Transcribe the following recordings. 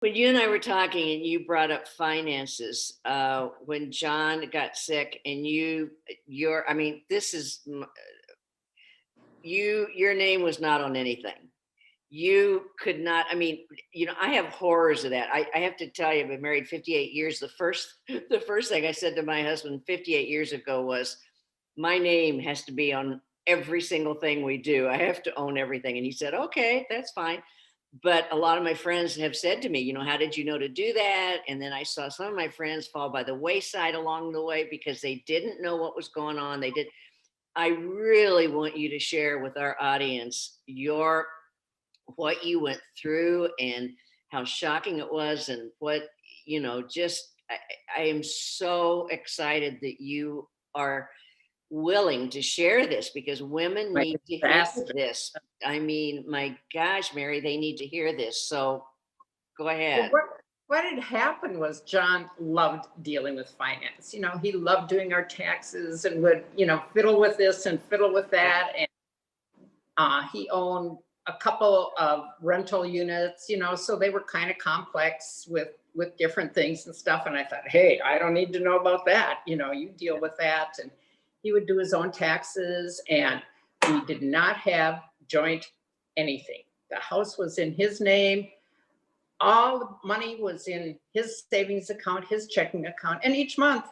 When you and I were talking and you brought up finances, when John got sick and I mean, your name was not on anything. You could not, I mean, I have horrors of that. I have to tell you, I've been married 58 years. The first thing I said to my husband 58 years ago was, my name has to be on every single thing we do. I have to own everything. And he said, okay, that's fine. But a lot of my friends have said to me, how did you know to do that? And then I saw some of my friends fall by the wayside along the way because they didn't know what was going on. I really want you to share with our audience what you went through and how shocking it was, and just I am so excited that you are willing to share this, because women Right. need to hear Disaster. this. I mean, my gosh, Mary, they need to hear this. So go Well, ahead. what had happened was John loved dealing with finance. He loved doing our taxes and would, fiddle with this and fiddle with that. And he owned a couple of rental units, so they were kind of complex with different things and stuff. And I thought, hey, I don't need to know about that. You deal with that. And he would do his own taxes, and we did not have joint anything. The house was in his name. All the money was in his savings account, his checking account. And each month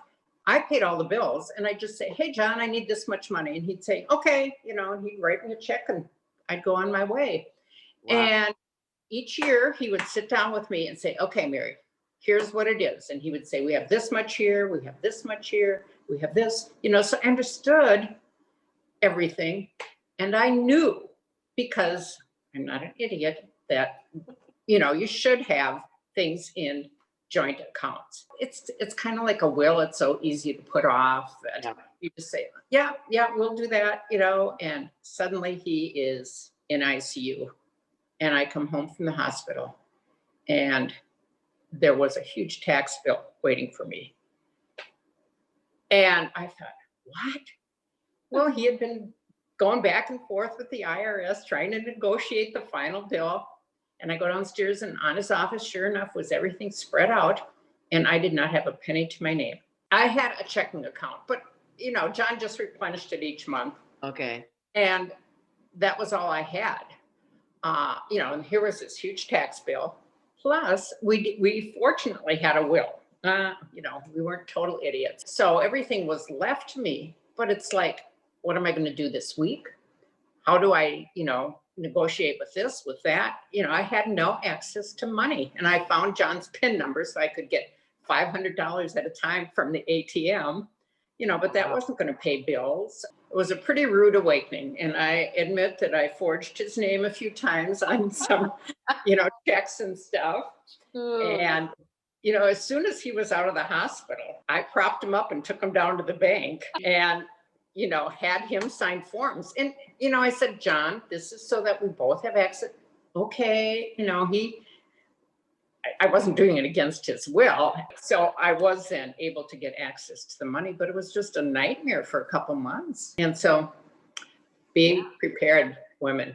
I paid all the bills, and I'd just say, hey, John, I need this much money. And he'd say, okay, and he'd write me a check and I'd go on my way. Wow. And each year he would sit down with me and say, okay, Mary, here's what it is. And he would say, we have this much here, we have this much here, we have this, so I understood everything. And I knew, because I'm not an idiot, that you should have things in joint accounts. It's kind of like a will. It's so easy to put off that Yeah. you just say, yeah, we'll do that, and suddenly he is in ICU. And I come home from the hospital, and there was a huge tax bill waiting for me. And I thought, what? Well, he had been going back and forth with the IRS trying to negotiate the final bill. And I go downstairs, and on his office, sure enough, was everything spread out. And I did not have a penny to my name. I had a checking account, but John just replenished it each month. Okay. And that was all I had. And here was this huge tax bill. Plus, we fortunately had a will. We weren't total idiots. So everything was left to me. But it's like, what am I going to do this week? How do I, negotiate with this, with that? I had no access to money. And I found John's PIN number so I could get $500 at a time from the ATM, but that wasn't going to pay bills. It was a pretty rude awakening. And I admit that I forged his name a few times on some, checks and stuff. And, as soon as he was out of the hospital, I propped him up and took him down to the bank and, had him sign forms. And, I said, John, this is so that we both have access. Okay. I wasn't doing it against his will. So I was then able to get access to the money, but it was just a nightmare for a couple months. And so be prepared, women.